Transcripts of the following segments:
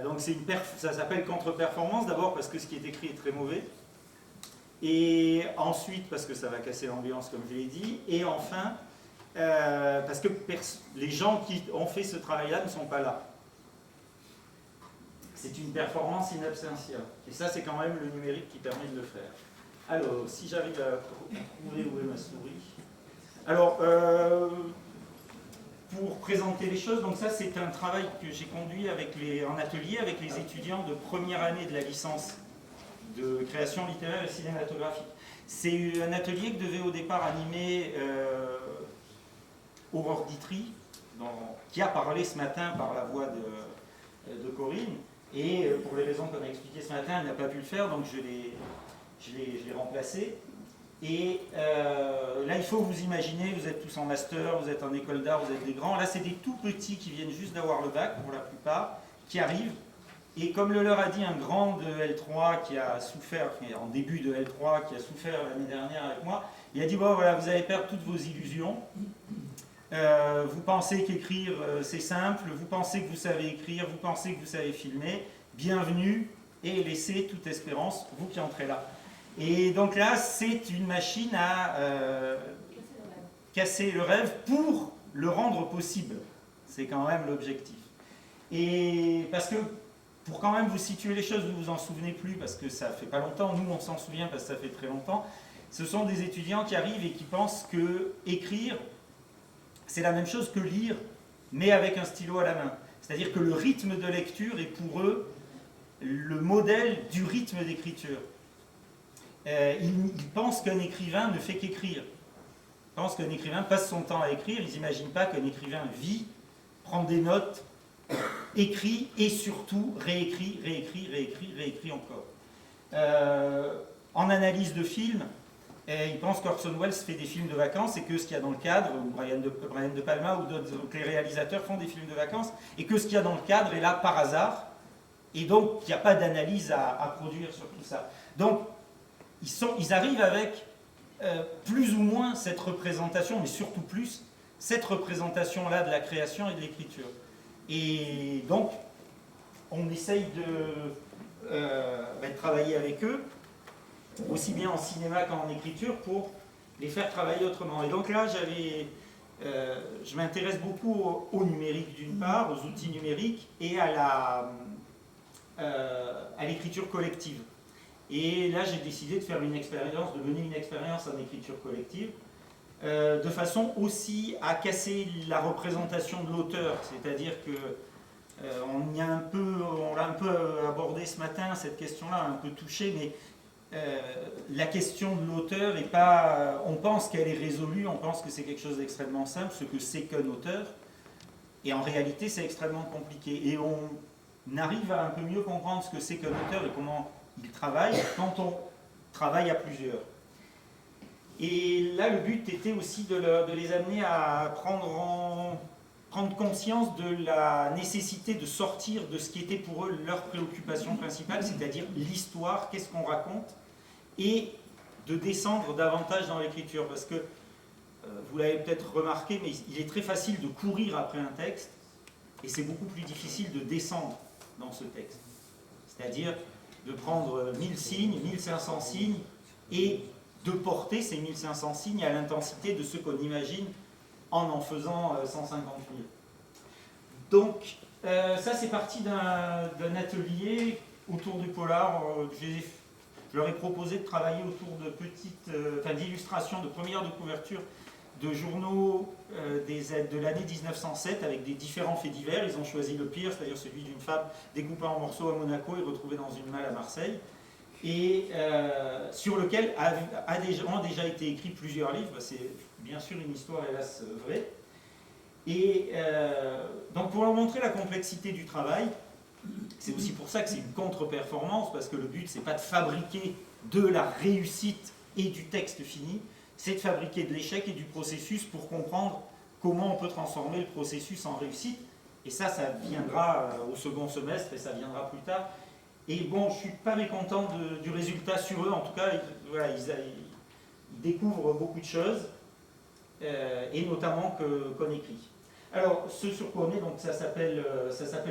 Donc ça s'appelle contre-performance, d'abord parce que ce qui est écrit est très mauvais, et ensuite parce que ça va casser l'ambiance comme je l'ai dit, et enfin parce que les gens qui ont fait ce travail-là ne sont pas là. C'est une performance in absentia, et ça c'est quand même le numérique qui permet de le faire. Alors, si j'arrive à trouver où est ma souris. Alors, pour présenter les choses, donc ça c'est un travail que j'ai conduit en atelier avec les étudiants de première année de la licence de création littéraire et cinématographique. C'est un atelier que devait au départ animer Aurore Ditry, qui a parlé ce matin par la voix de Corinne, et pour les raisons qu'on a expliquées ce matin, elle n'a pas pu le faire, donc je l'ai remplacé. Et là, il faut vous imaginer, vous êtes tous en master, vous êtes en école d'art, vous êtes des grands. Là, c'est des tout petits qui viennent juste d'avoir le bac, pour la plupart, qui arrivent. Et comme le leur a dit un grand de L3 qui a souffert, en début de L3, qui a souffert l'année dernière avec moi, il a dit, bon voilà, vous allez perdre toutes vos illusions. Vous pensez qu'écrire, c'est simple, vous pensez que vous savez écrire, vous pensez que vous savez filmer. Bienvenue et laissez toute espérance, vous qui entrez là. Et donc là, c'est une machine à casser le rêve pour le rendre possible. C'est quand même l'objectif. Et parce que, pour quand même vous situer les choses, vous ne vous en souvenez plus, parce que ça fait pas longtemps, nous on s'en souvient parce que ça fait très longtemps, ce sont des étudiants qui arrivent et qui pensent que écrire, c'est la même chose que lire, mais avec un stylo à la main. C'est-à-dire que le rythme de lecture est pour eux le modèle du rythme d'écriture. Ils pensent qu'un écrivain ne fait qu'écrire. Ils pensent qu'un écrivain passe son temps à écrire. Ils n'imaginent pas qu'un écrivain vit, prend des notes, écrit et surtout réécrit, réécrit encore. En analyse de films, ils pensent qu'Orson Welles fait des films de vacances et que ce qu'il y a dans le cadre, ou Brian De Palma ou d'autres, que les réalisateurs font des films de vacances, et que ce qu'il y a dans le cadre est là par hasard, et donc il n'y a pas d'analyse à produire sur tout ça. Donc, ils arrivent avec plus ou moins cette représentation, mais surtout plus, cette représentation-là de la création et de l'écriture. Et donc, on essaye de travailler avec eux, aussi bien en cinéma qu'en écriture, pour les faire travailler autrement. Et donc là, je m'intéresse beaucoup au numérique d'une part, aux outils numériques, et à l'écriture collective. Et là, j'ai décidé de faire une expérience, de mener une expérience en écriture collective, de façon aussi à casser la représentation de l'auteur. C'est-à-dire que on l'a un peu abordé ce matin, cette question-là, un peu touchée, mais la question de l'auteur est pas... on pense qu'elle est résolue, on pense que c'est quelque chose d'extrêmement simple, ce que c'est qu'un auteur, et en réalité, c'est extrêmement compliqué. Et on arrive à un peu mieux comprendre ce que c'est qu'un auteur et comment il travaille quand on travaille à plusieurs. Et là, le but était aussi de les amener à prendre conscience de la nécessité de sortir de ce qui était pour eux leur préoccupation principale, c'est-à-dire l'histoire, qu'est-ce qu'on raconte, et de descendre davantage dans l'écriture. Parce que, vous l'avez peut-être remarqué, mais il est très facile de courir après un texte, et c'est beaucoup plus difficile de descendre dans ce texte. C'est-à-dire de prendre 1000 signes, 1500 signes, et de porter ces 1500 signes à l'intensité de ce qu'on imagine en faisant 150 000. Donc, ça c'est parti d'un atelier autour du polar. Je leur ai proposé de travailler autour de d'illustrations, de premières de couverture de journaux de l'année 1907 avec des différents faits divers. Ils ont choisi le pire, c'est-à-dire celui d'une femme découpée en morceaux à Monaco et retrouvée dans une malle à Marseille, et sur lequel ont déjà été écrits plusieurs livres. C'est bien sûr une histoire hélas vraie. Et donc pour leur montrer la complexité du travail, c'est aussi pour ça que c'est une contre-performance, parce que le but c'est pas de fabriquer de la réussite et du texte fini, c'est de fabriquer de l'échec et du processus pour comprendre comment on peut transformer le processus en réussite. Et ça viendra au second semestre et ça viendra plus tard. Et bon, je ne suis pas mécontent du résultat sur eux. En tout cas, ils découvrent beaucoup de choses, et notamment qu'on écrit. Alors, ce sur quoi on est, donc ça s'appelle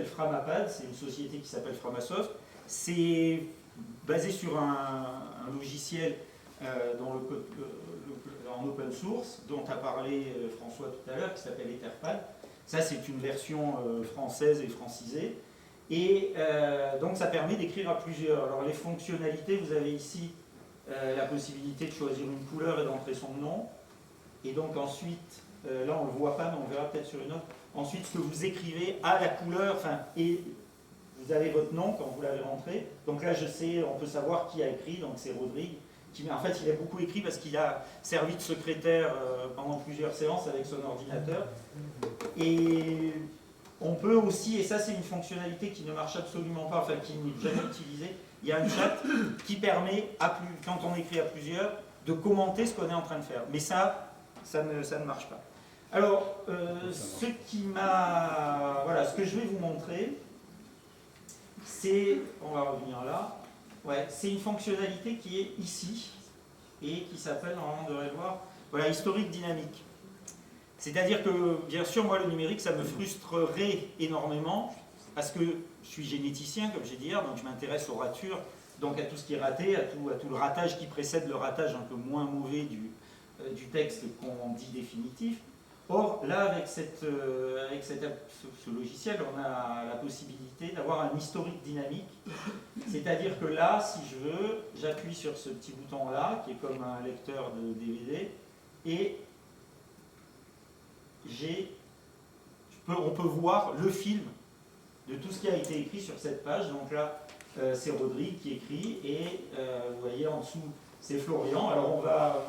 Framapad, c'est une société qui s'appelle Framasoft. C'est basé sur un logiciel en open source, dont a parlé François tout à l'heure, qui s'appelle Etherpad. Ça, c'est une version française et francisée. Et donc, ça permet d'écrire à plusieurs. Alors, les fonctionnalités, vous avez ici la possibilité de choisir une couleur et d'entrer son nom. Et donc, ensuite, là, on ne le voit pas, mais on verra peut-être sur une autre. Ensuite, ce que vous écrivez à la couleur, et vous avez votre nom quand vous l'avez rentré. Donc là, je sais, on peut savoir qui a écrit, donc c'est Rodrigue. En fait, il a beaucoup écrit parce qu'il a servi de secrétaire pendant plusieurs séances avec son ordinateur. Et on peut aussi, et ça c'est une fonctionnalité qui ne marche absolument pas, enfin qui n'est jamais utilisée, il y a un chat qui permet, quand on écrit à plusieurs, de commenter ce qu'on est en train de faire. Mais ça ne marche pas. Alors, ce que je vais vous montrer, c'est, on va revenir là, c'est une fonctionnalité qui est ici, et qui s'appelle, normalement on devrait le voir, voilà, historique dynamique. C'est-à-dire que, bien sûr, moi, le numérique, ça me frustrerait énormément, parce que je suis généticien, comme j'ai dit hier, donc je m'intéresse aux ratures, donc à tout ce qui est raté, à tout le ratage qui précède le ratage un peu moins mauvais du texte qu'on dit définitif. Or, là, avec ce logiciel, on a la possibilité d'avoir un historique dynamique. C'est-à-dire que là, si je veux, j'appuie sur ce petit bouton-là, qui est comme un lecteur de DVD, et on peut voir le film de tout ce qui a été écrit sur cette page. Donc là, c'est Rodrigue qui écrit, et vous voyez en dessous, c'est Florian. Alors on va...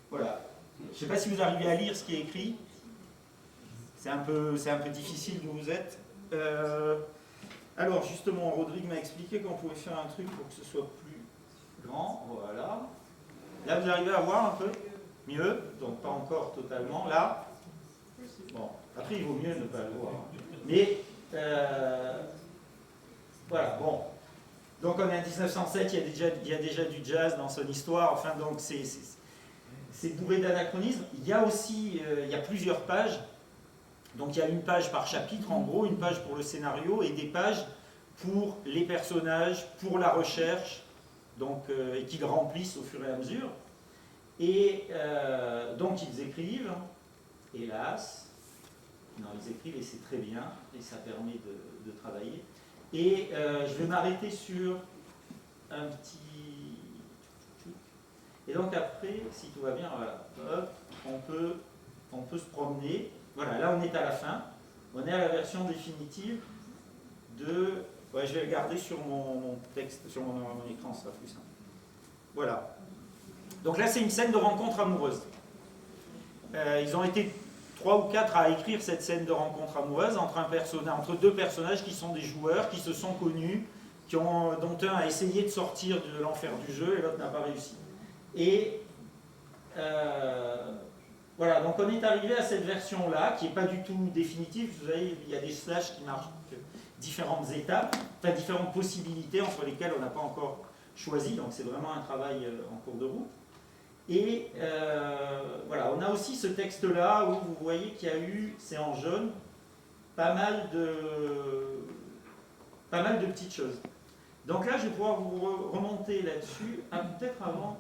Voilà. Je ne sais pas si vous arrivez à lire ce qui est écrit. C'est un peu difficile d'où vous êtes. Alors justement, Rodrigue m'a expliqué qu'on pouvait faire un truc pour que ce soit plus grand. Voilà. Là, vous arrivez à voir un peu mieux. Donc pas encore totalement. Là. Bon. Après, il vaut mieux ne pas le voir. Mais voilà. Bon. Donc on est en 1907. Il y a déjà du jazz dans son histoire. Enfin, donc c'est bourré d'anachronismes. Il y a aussi, il y a plusieurs pages. Donc il y a une page par chapitre, en gros, une page pour le scénario et des pages pour les personnages, pour la recherche, donc, et qu'ils remplissent au fur et à mesure. Et donc ils écrivent, hélas, non, ils écrivent et c'est très bien, et ça permet de travailler. Et je vais m'arrêter sur un petit... Et donc après, si tout va bien, voilà, hop, on peut se promener. Voilà, là on est à la fin. On est à la version définitive de... Ouais, je vais le garder sur mon texte, sur mon écran, ça sera plus simple. Voilà. Donc là, c'est une scène de rencontre amoureuse. Ils ont été 3 ou 4 à écrire cette scène de rencontre amoureuse entre deux personnages qui sont des joueurs, qui se sont connus, dont un a essayé de sortir de l'enfer du jeu et l'autre n'a pas réussi. Et voilà, donc on est arrivé à cette version-là, qui n'est pas du tout définitive. Vous voyez, il y a des slash qui marquent différentes étapes, enfin différentes possibilités entre lesquelles on n'a pas encore choisi, donc c'est vraiment un travail en cours de route. Et voilà, on a aussi ce texte-là où vous voyez qu'il y a eu, c'est en jaune, pas mal de petites choses. Donc là, je vais pouvoir vous remonter là-dessus, peut-être avant...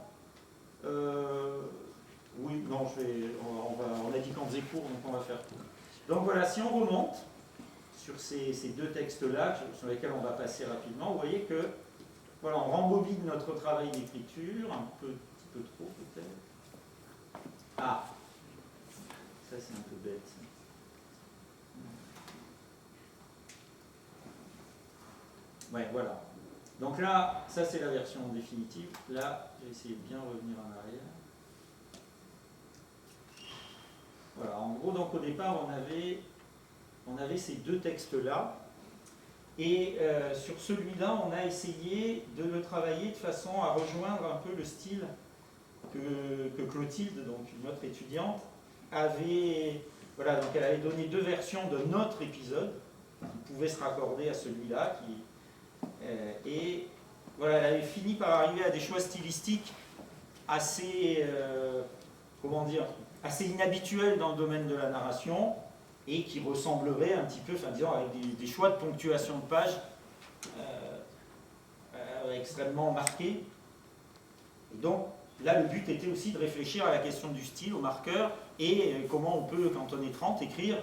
oui, non, on a dit qu'on faisait court, donc on va faire court. Donc voilà, si on remonte sur ces deux textes-là, sur lesquels on va passer rapidement, vous voyez que, voilà, on rembobine notre travail d'écriture, un petit peu trop peut-être. Ah, ça c'est un peu bête. Ouais, voilà. Donc là, ça c'est la version définitive. Là, j'ai essayé de bien revenir en arrière. Voilà, en gros, donc au départ, on avait ces deux textes-là. Et sur celui-là, on a essayé de le travailler de façon à rejoindre un peu le style que Clotilde, donc une autre étudiante, avait... Voilà, donc elle avait donné 2 versions de notre épisode qui pouvaient se raccorder à celui-là. Et voilà, elle avait fini par arriver à des choix stylistiques assez, comment dire, assez inhabituels dans le domaine de la narration. et qui ressemblerait un petit peu, enfin disons, avec des choix de ponctuation de page extrêmement marqués. Et donc, là, le but était aussi de réfléchir à la question du style, au marqueur, et comment on peut, quand on est 30, écrire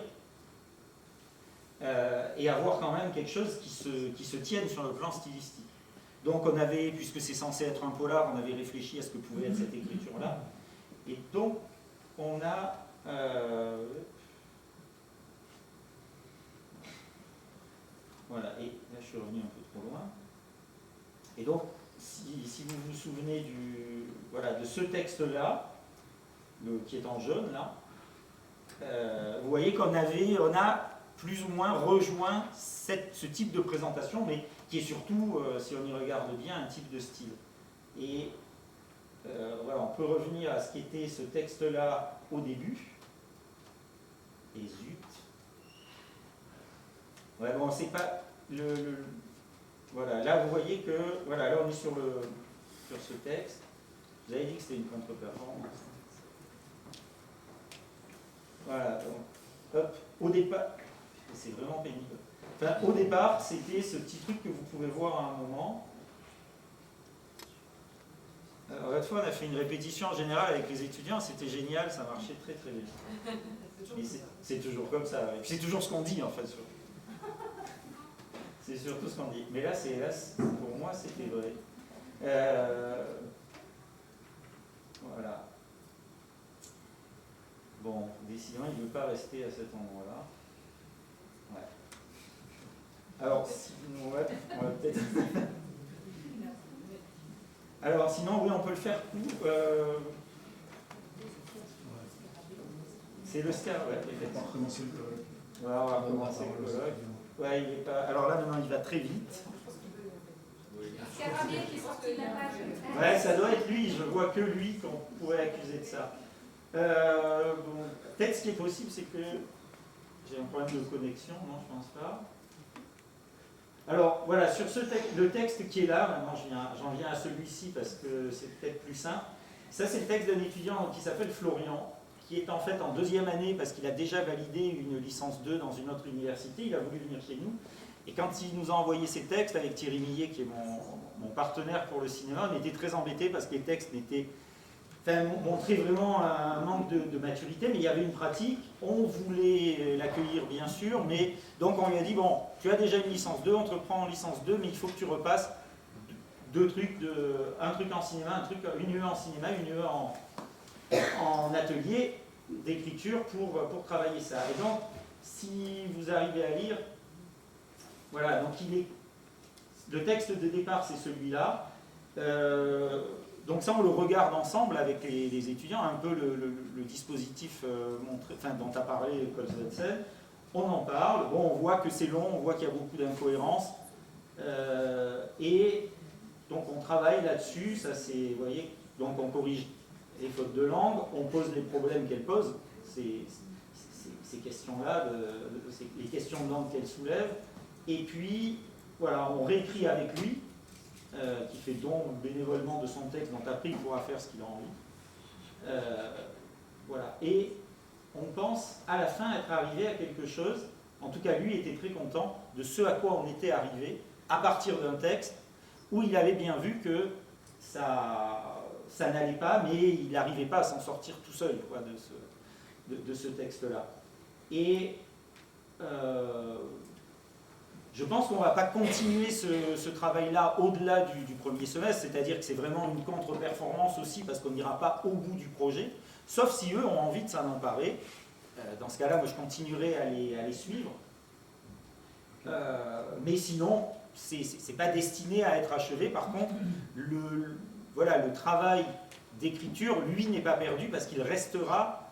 et avoir quand même quelque chose qui se tienne sur le plan stylistique. Donc on avait, puisque c'est censé être un polar, on avait réfléchi à ce que pouvait être cette écriture-là. Et donc on a... voilà, et là je suis revenu un peu trop loin. Et donc, si vous vous souvenez de ce texte-là, qui est en jaune, là, vous voyez qu'on a plus ou moins rejoint ce type de présentation, mais qui est surtout, si on y regarde bien, un type de style. Et voilà, on peut revenir à ce qu'était ce texte-là au début. Et zut. Ouais, bon, c'est pas voilà, là vous voyez que, voilà, là on est sur ce texte. Vous avez dit que c'était une contre-performance. Voilà, donc, hop, au départ, c'est vraiment pénible. Enfin, au départ, c'était ce petit truc que vous pouvez voir à un moment. Alors, l'autre fois, on a fait une répétition en général avec les étudiants, c'était génial, ça marchait très très bien. Mais c'est toujours comme ça, et puis c'est toujours ce qu'on dit en fait. C'est surtout ce qu'on dit. Mais là, pour moi, c'était vrai. Voilà. Bon, décidément, il ne veut pas rester à cet endroit-là. Ouais. Alors, sinon, ouais, on va peut-être... Alors, sinon, oui, on peut le faire court. C'est le SCAR, ouais. On va recommencer le colloque. Voilà, on va recommencer le colloque. Ouais, il est pas... Alors là, maintenant, il va très vite. Scarabée qui est sorti de la page. Ouais, ça doit être lui. Je vois que lui qu'on pourrait accuser de ça. Bon, peut-être ce qui est possible, c'est que j'ai un problème de connexion. Non, je pense pas. Alors, voilà, sur le texte qui est là, maintenant j'en viens à celui-ci parce que c'est peut-être plus simple. Ça, c'est le texte d'un étudiant qui s'appelle Florian, qui est en fait en deuxième année parce qu'il a déjà validé une licence 2 dans une autre université. Il a voulu venir chez nous. Et quand il nous a envoyé ces textes avec Thierry Millet, qui est mon partenaire pour le cinéma, on était très embêtés parce que les textes montraient vraiment un manque de maturité, mais il y avait une pratique. On voulait l'accueillir, bien sûr, mais donc on lui a dit, bon, tu as déjà une licence 2, on te reprend en licence 2, mais il faut que tu repasses deux trucs, un truc en cinéma, une UE en cinéma, une UE en atelier d'écriture pour travailler ça. Et donc, si vous arrivez à lire, voilà, donc le texte de départ, c'est celui-là. Donc ça, on le regarde ensemble avec les étudiants, un peu le dispositif dont a parlé Colswetzel. On en parle, bon, on voit que c'est long, on voit qu'il y a beaucoup d'incohérences. Et donc on travaille là-dessus, ça c'est, vous voyez, donc on corrige les fautes de langue, on pose les problèmes qu'elle pose, ces questions-là, les questions de langue qu'elle soulève. Et puis, voilà, on réécrit avec lui, qui fait don bénévolement de son texte, dont après il pourra faire ce qu'il a envie. Voilà. Et on pense à la fin être arrivé à quelque chose, en tout cas lui était très content de ce à quoi on était arrivé, à partir d'un texte où il avait bien vu que ça n'allait pas, mais il n'arrivait pas à s'en sortir tout seul quoi, de ce texte-là. Et je pense qu'on ne va pas continuer ce travail-là au-delà du premier semestre, c'est-à-dire que c'est vraiment une contre-performance aussi parce qu'on n'ira pas au bout du projet, sauf si eux ont envie de s'en emparer. Dans ce cas-là, moi je continuerai à les suivre. Mais sinon, c'est pas destiné à être achevé. Par contre, le travail d'écriture, lui, n'est pas perdu parce qu'il restera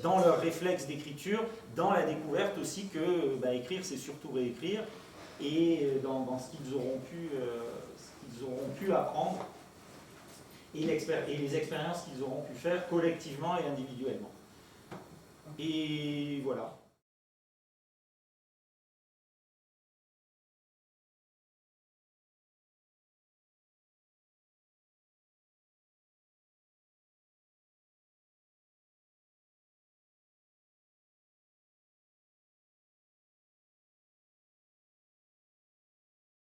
dans leur réflexe d'écriture, dans la découverte aussi que écrire, c'est surtout réécrire, et dans ce qu'ils auront pu apprendre et les expériences qu'ils auront pu faire collectivement et individuellement. Et voilà.